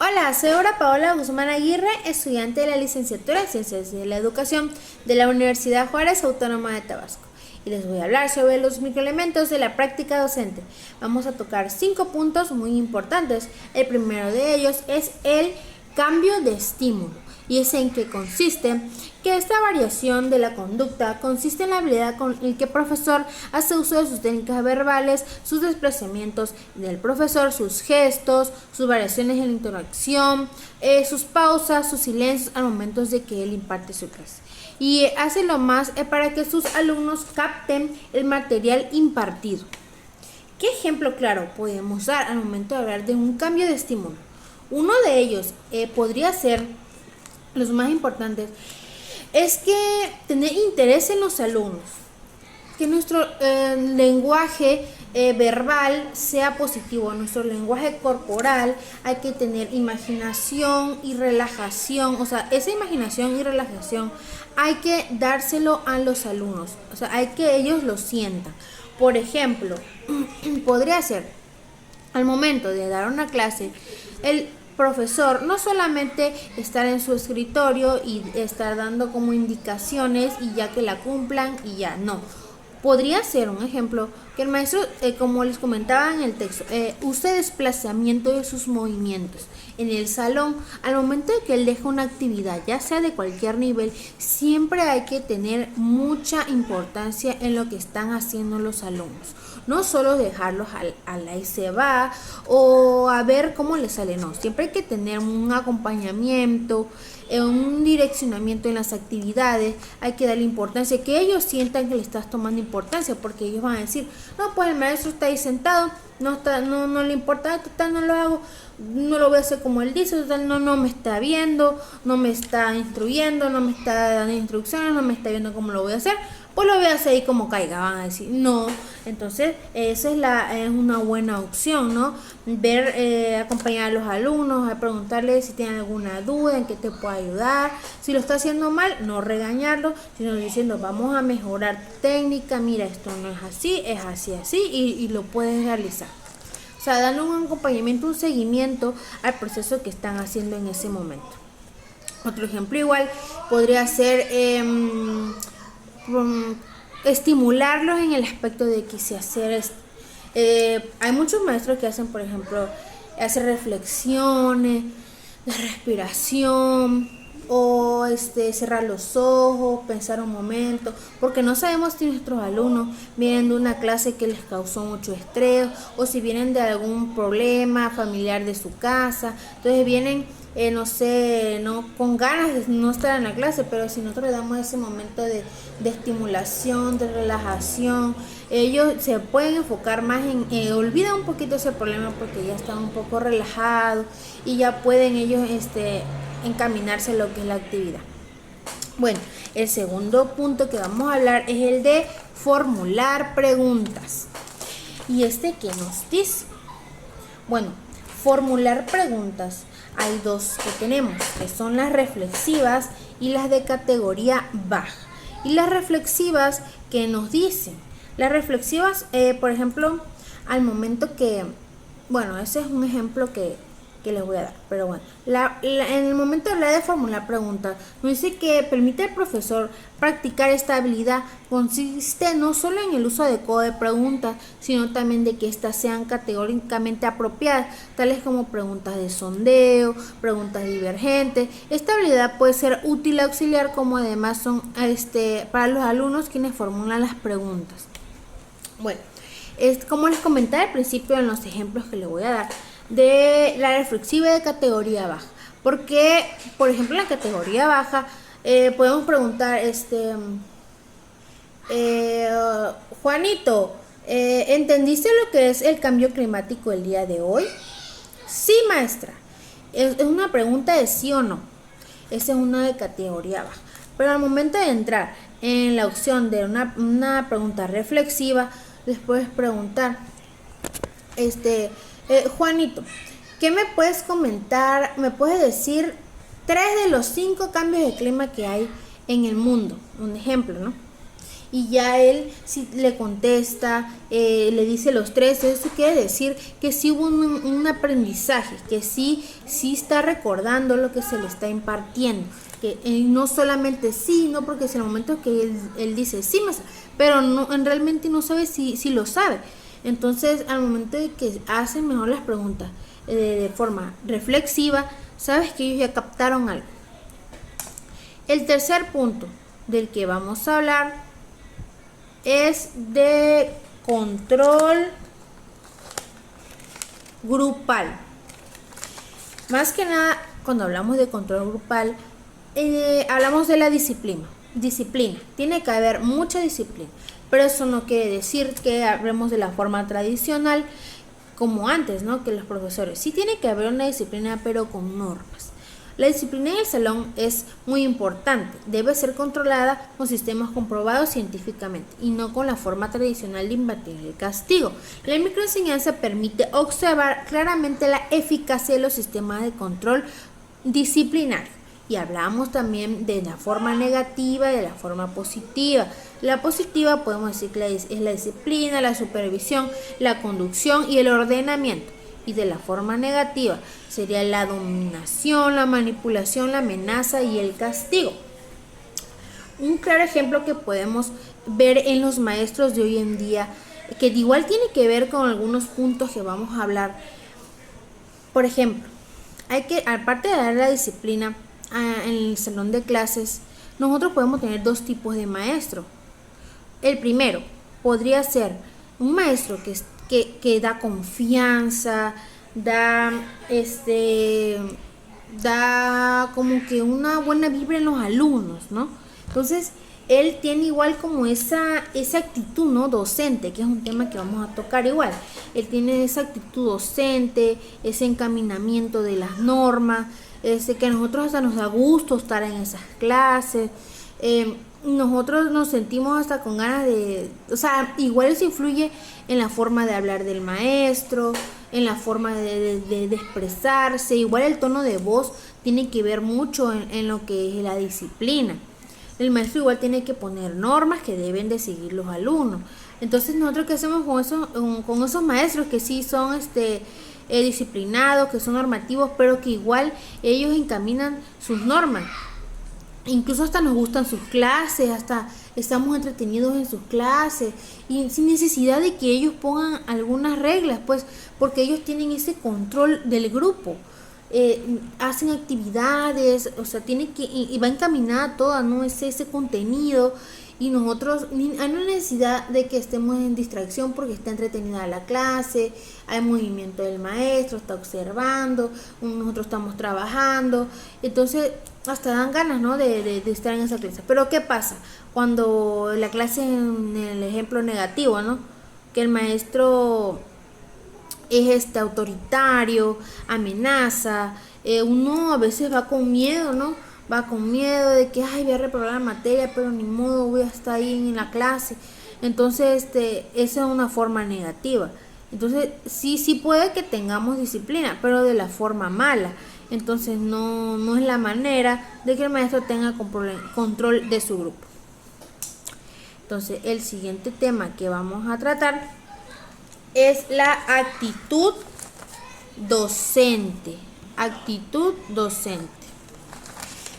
Hola, soy Aura Paola Guzmán Aguirre, estudiante de la licenciatura en Ciencias de la Educación de la Universidad Juárez Autónoma de Tabasco. Y les voy a hablar sobre los microelementos de la práctica docente. Vamos a tocar 5 puntos muy importantes. El primero de ellos es el cambio de estímulo. ¿Y es en qué consiste? Que esta variación de la conducta consiste en la habilidad con el que el profesor hace uso de sus técnicas verbales, sus desplazamientos del profesor, sus gestos, sus variaciones en la interacción, sus pausas, sus silencios al momento de que él imparte su clase. Y hace lo más para que sus alumnos capten el material impartido. ¿Qué ejemplo claro podemos dar al momento de hablar de un cambio de estímulo? Uno de ellos podría ser, los más importantes, es que tener interés en los alumnos, que nuestro lenguaje verbal sea positivo, nuestro lenguaje corporal, hay que tener imaginación y relajación, o sea, esa imaginación y relajación hay que dárselo a los alumnos, o sea, hay que ellos lo sientan. Por ejemplo, podría ser, al momento de dar una clase, el profesor no solamente estar en su escritorio y estar dando como indicaciones y ya que la cumplan y ya, no. Podría ser un ejemplo que el maestro, como les comentaba en el texto, use desplazamiento de sus movimientos en el salón. Al momento de que él deja una actividad, ya sea de cualquier nivel, siempre hay que tener mucha importancia en lo que están haciendo los alumnos. No solo dejarlos al ahí se va o a ver cómo les sale, no. Siempre hay que tener un acompañamiento, un direccionamiento en las actividades. Hay que darle importancia, que ellos sientan que le estás tomando importancia, porque ellos van a decir, no, pues el maestro está ahí sentado, no le importa, total no lo hago, no lo voy a hacer como él dice, total no me está viendo, no me está instruyendo, no me está dando instrucciones, no me está viendo cómo lo voy a hacer, pues lo voy a hacer ahí como caiga, van a decir, no. Entonces esa es una buena opción, ¿no? Ver, acompañar a los alumnos, a preguntarles si tienen alguna duda, en qué te puedo ayudar. Si lo está haciendo mal, no regañarlo, sino diciendo, vamos a mejorar técnica, mira, esto no es así, es así, y lo puedes realizar. O sea, darle un acompañamiento, un seguimiento al proceso que están haciendo en ese momento. Otro ejemplo igual podría ser estimularlos en el aspecto de que si hacer hay muchos maestros que hacen, por ejemplo, hacer reflexiones de respiración o cerrar los ojos, pensar un momento, porque no sabemos si nuestros alumnos vienen de una clase que les causó mucho estrés o si vienen de algún problema familiar de su casa, entonces vienen no sé, no con ganas de no estar en la clase, pero si nosotros le damos ese momento de estimulación, de relajación, ellos se pueden enfocar más en, olvidan un poquito ese problema porque ya están un poco relajados y ya pueden ellos encaminarse a lo que es la actividad. Bueno, el segundo punto que vamos a hablar es el de formular preguntas. ¿Y qué nos dice? Bueno, formular preguntas. Hay dos que tenemos, que son las reflexivas y las de categoría baja. Y las reflexivas, ¿qué nos dicen? Las reflexivas, por ejemplo, al momento que, bueno, ese es un ejemplo que les voy a dar, pero bueno, en el momento de hablar de formular preguntas, nos dice que permite al profesor practicar esta habilidad, consiste no solo en el uso adecuado de preguntas, sino también de que éstas sean categóricamente apropiadas, tales como preguntas de sondeo, preguntas divergentes. Esta habilidad puede ser útil auxiliar, como además son para los alumnos quienes formulan las preguntas. Bueno, como les comenté al principio en los ejemplos que les voy a dar, de la reflexiva de categoría baja, porque por ejemplo en la categoría baja podemos preguntar Juanito, ¿entendiste lo que es el cambio climático el día de hoy? Sí, maestra. Es una pregunta de sí o no. Esa es una de categoría baja. Pero al momento de entrar en la opción de una pregunta reflexiva, les puedes preguntar Juanito, ¿qué me puedes comentar? ¿Me puedes decir 3 de los 5 cambios de clima que hay en el mundo? Un ejemplo, ¿no? y ya él si le contesta, le dice los tres, eso quiere decir que sí hubo un aprendizaje, que sí está recordando lo que se le está impartiendo, que no solamente sí, no, porque es el momento que él dice sí, pero no, realmente no sabe si lo sabe. Entonces, al momento de que hacen mejor las preguntas de forma reflexiva, sabes que ellos ya captaron algo. El tercer punto del que vamos a hablar es de control grupal. Más que nada, cuando hablamos de control grupal, hablamos de la disciplina. Tiene que haber mucha disciplina, pero eso no quiere decir que hablemos de la forma tradicional como antes, ¿no? Que los profesores. Sí tiene que haber una disciplina, pero con normas. La disciplina en el salón es muy importante, debe ser controlada con sistemas comprobados científicamente y no con la forma tradicional de impartir el castigo. La microenseñanza permite observar claramente la eficacia de los sistemas de control disciplinario. Y hablamos también de la forma negativa y de la forma positiva. La positiva podemos decir que es la disciplina, la supervisión, la conducción y el ordenamiento. Y de la forma negativa sería la dominación, la manipulación, la amenaza y el castigo. Un claro ejemplo que podemos ver en los maestros de hoy en día, que igual tiene que ver con algunos puntos que vamos a hablar. Por ejemplo, aparte de dar la disciplina en el salón de clases, nosotros podemos tener dos tipos de maestro. El primero podría ser un maestro que da confianza, da como que una buena vibra en los alumnos, ¿no? Entonces, él tiene igual como esa actitud, ¿no? Docente, que es un tema que vamos a tocar igual. Él tiene esa actitud docente, ese encaminamiento de las normas, que a nosotros hasta nos da gusto estar en esas clases. Nosotros nos sentimos hasta con ganas igual eso influye en la forma de hablar del maestro, en la forma de expresarse. Igual el tono de voz tiene que ver mucho en lo que es la disciplina. El maestro igual tiene que poner normas que deben de seguir los alumnos. Entonces, nosotros, ¿qué hacemos con esos maestros que sí son disciplinados, que son normativos, pero que igual ellos encaminan sus normas? Incluso hasta nos gustan sus clases, hasta estamos entretenidos en sus clases y sin necesidad de que ellos pongan algunas reglas, pues, porque ellos tienen ese control del grupo. Hacen actividades, tiene que, y va encaminada toda, ¿no? Ese contenido, y nosotros hay una necesidad de que estemos en distracción porque está entretenida la clase, hay movimiento del maestro, está observando, nosotros estamos trabajando, entonces hasta dan ganas, ¿no? de estar en esa clase. Pero ¿qué pasa cuando la clase, en el ejemplo negativo, ¿no? Que el maestro es autoritario, amenaza, uno a veces va con miedo, ¿no? Va con miedo de que, voy a reprobar la materia, pero ni modo, voy a estar ahí en la clase. Entonces, esa es una forma negativa. Entonces, sí puede que tengamos disciplina, pero de la forma mala. Entonces, no es la manera de que el maestro tenga control de su grupo. Entonces, el siguiente tema que vamos a tratar es la actitud docente.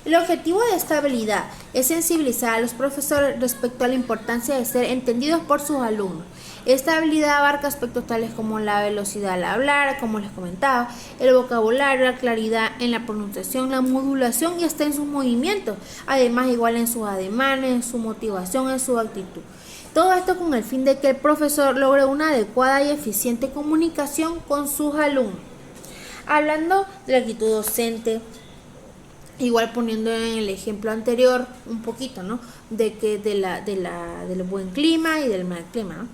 El objetivo de esta habilidad es sensibilizar a los profesores respecto a la importancia de ser entendidos por sus alumnos. Esta habilidad abarca aspectos tales como la velocidad al hablar, como les comentaba, el vocabulario, la claridad en la pronunciación, la modulación y hasta en sus movimientos. Además, igual en sus ademanes, en su motivación, en su actitud. Todo esto con el fin de que el profesor logre una adecuada y eficiente comunicación con sus alumnos. Hablando de la actitud docente, igual poniendo en el ejemplo anterior un poquito, ¿no? Del buen clima y del mal clima, ¿no?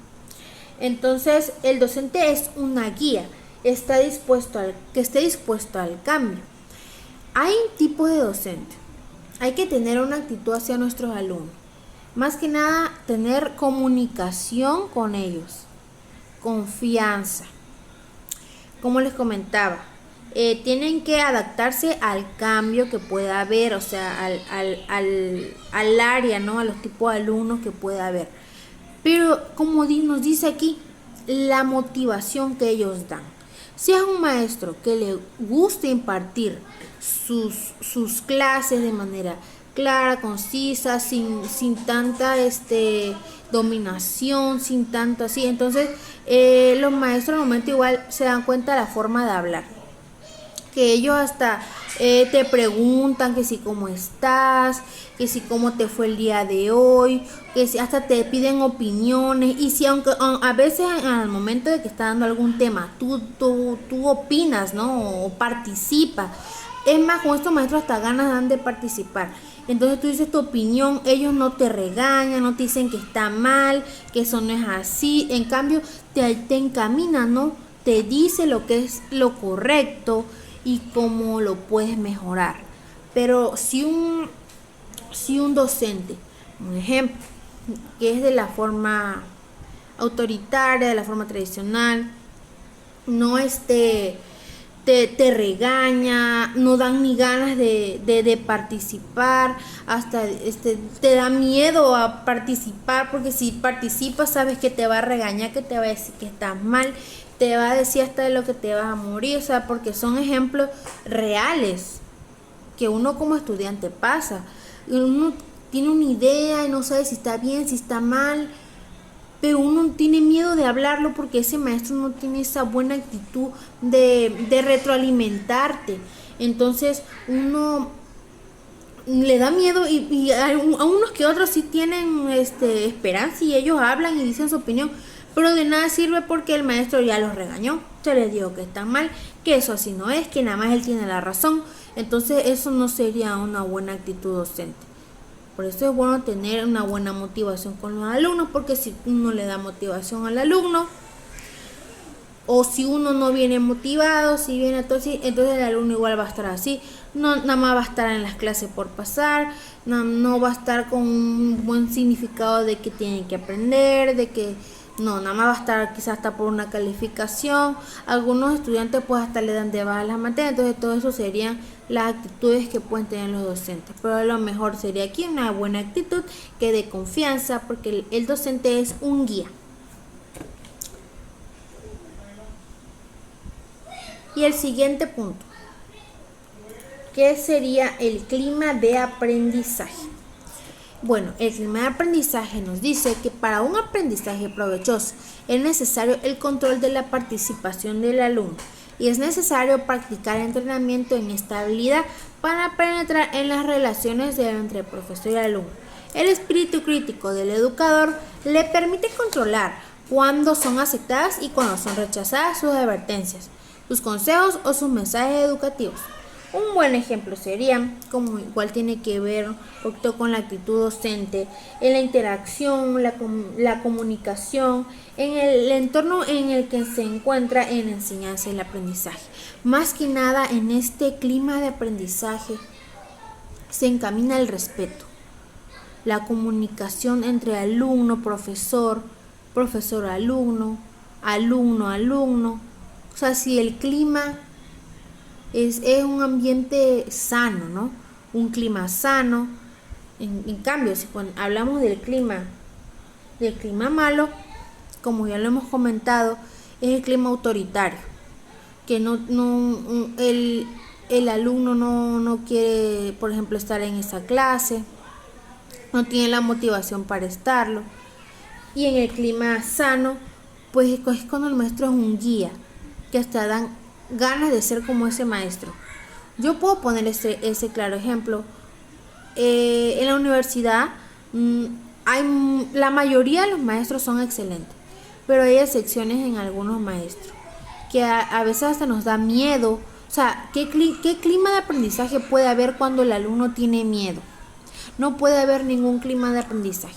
Entonces, el docente es una guía, que esté dispuesto al cambio. Hay tipos de docente. Hay que tener una actitud hacia nuestros alumnos. Más que nada, tener comunicación con ellos, confianza. Como les comentaba, tienen que adaptarse al cambio que pueda haber, o sea, al área, ¿no? A los tipos de alumnos que pueda haber. Pero como nos dice aquí, la motivación que ellos dan. Si es un maestro que le gusta impartir sus clases de manera clara, concisa, sin tanta dominación, sin tanto así, entonces los maestros al momento igual se dan cuenta de la forma de hablar, que ellos hasta te preguntan que si cómo estás, que si cómo te fue el día de hoy, que si hasta te piden opiniones, y si aunque a veces al momento de que está dando algún tema tú opinas, ¿no? O participas. Es más, con estos maestros hasta ganas dan de participar. Entonces tú dices tu opinión, ellos no te regañan, no te dicen que está mal, que eso no es así. En cambio, te encaminan, ¿no? Te dice lo que es lo correcto y cómo lo puedes mejorar. Pero si un docente, un ejemplo, que es de la forma autoritaria, de la forma tradicional, no te regaña, no dan ni ganas de participar, hasta te da miedo a participar, porque si participas sabes que te va a regañar, que te va a decir que estás mal, te va a decir hasta de lo que te vas a morir, o sea, porque son ejemplos reales que uno como estudiante pasa. Uno tiene una idea y no sabe si está bien, si está mal, pero uno tiene miedo de hablarlo porque ese maestro no tiene esa buena actitud de retroalimentarte. Entonces uno le da miedo y a unos que otros sí tienen esperanza y ellos hablan y dicen su opinión, pero de nada sirve porque el maestro ya los regañó, se les dijo que están mal, que eso así no es, que nada más él tiene la razón. Entonces eso no sería una buena actitud docente. Por eso es bueno tener una buena motivación con los alumnos, porque si uno le da motivación al alumno, o si uno no viene motivado, si viene todo así, entonces el alumno igual va a estar así, no nada más va a estar en las clases por pasar, no va a estar con un buen significado de que tienen que aprender, de que no, nada más va a estar quizás hasta por una calificación. Algunos estudiantes pues hasta le dan de baja las materias, entonces todo eso serían las actitudes que pueden tener los docentes. Pero lo mejor sería aquí una buena actitud que dé confianza, porque el docente es un guía. Y el siguiente punto, ¿qué sería el clima de aprendizaje? Bueno, el clima de aprendizaje nos dice que para un aprendizaje provechoso es necesario el control de la participación del alumno y es necesario practicar entrenamiento en esta habilidad para penetrar en las relaciones entre profesor y alumno. El espíritu crítico del educador le permite controlar cuándo son aceptadas y cuándo son rechazadas sus advertencias, sus consejos o sus mensajes educativos. Un buen ejemplo sería, como igual tiene que ver un poquito con la actitud docente, en la interacción, la comunicación, en el entorno en el que se encuentra en la enseñanza y el aprendizaje. Más que nada en este clima de aprendizaje se encamina el respeto, la comunicación entre alumno, profesor, profesor-alumno, alumno-alumno. O sea, si el clima es un ambiente sano, ¿no? Un clima sano. En cambio, si hablamos del clima malo, como ya lo hemos comentado, es el clima autoritario, que el alumno no quiere, por ejemplo, estar en esa clase, no tiene la motivación para estarlo. Y en el clima sano, pues es cuando el maestro es un guía, que hasta dan ganas de ser como ese maestro. Yo puedo poner ese claro ejemplo. En la universidad la mayoría de los maestros son excelentes, pero hay excepciones en algunos maestros que a veces hasta nos da miedo. O sea, ¿qué clima de aprendizaje puede haber cuando el alumno tiene miedo? No puede haber ningún clima de aprendizaje.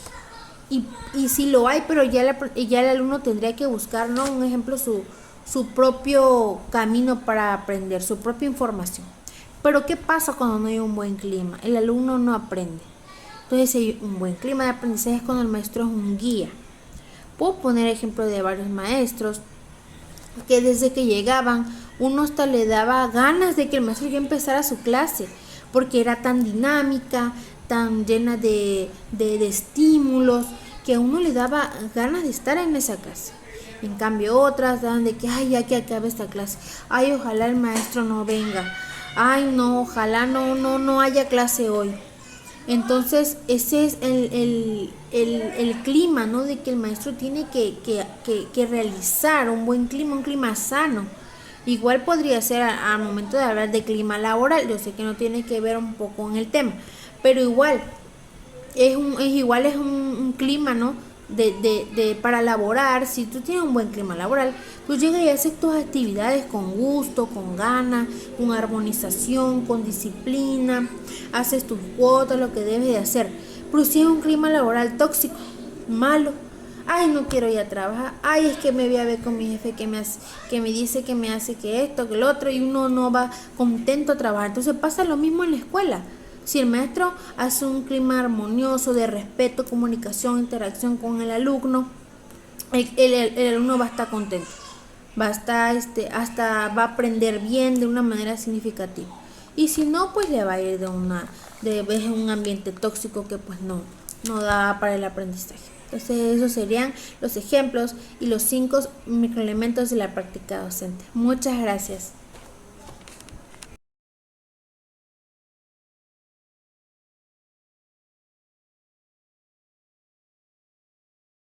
Y si lo hay, pero ya el alumno tendría que buscar, ¿no? Un ejemplo, su propio camino para aprender, su propia información. Pero ¿qué pasa cuando no hay un buen clima? El alumno no aprende. Entonces, si hay un buen clima de aprendizaje es cuando el maestro es un guía. Puedo poner ejemplo de varios maestros que desde que llegaban uno hasta le daba ganas de que el maestro ya empezara su clase, porque era tan dinámica, tan llena de estímulos, que a uno le daba ganas de estar en esa clase. En cambio otras dan de que, ay, ya que acabe esta clase, ay, ojalá el maestro no venga, ay, no, ojalá no haya clase hoy. Entonces ese es el clima, ¿no? De que el maestro tiene que realizar un buen clima, un clima sano. Igual podría ser al momento de hablar de clima laboral, yo sé que no tiene que ver un poco en el tema, pero igual es un clima, ¿no? Para laborar. Si tú tienes un buen clima laboral, tú llegas y haces tus actividades con gusto, con ganas, con armonización, con disciplina, haces tus cuotas, lo que debes de hacer. Pero si es un clima laboral tóxico, malo, ay, no quiero ir a trabajar, ay, es que me voy a ver con mi jefe que me dice que me hace que esto, que lo otro, y uno no va contento a trabajar. Entonces pasa lo mismo en la escuela. Si el maestro hace un clima armonioso de respeto, comunicación, interacción con el alumno, el alumno va a estar contento, va a estar, hasta va a aprender bien de una manera significativa. Y si no, pues le va a ir de un ambiente tóxico que pues no da para el aprendizaje. Entonces esos serían los ejemplos y los 5 microelementos de la práctica docente. Muchas gracias.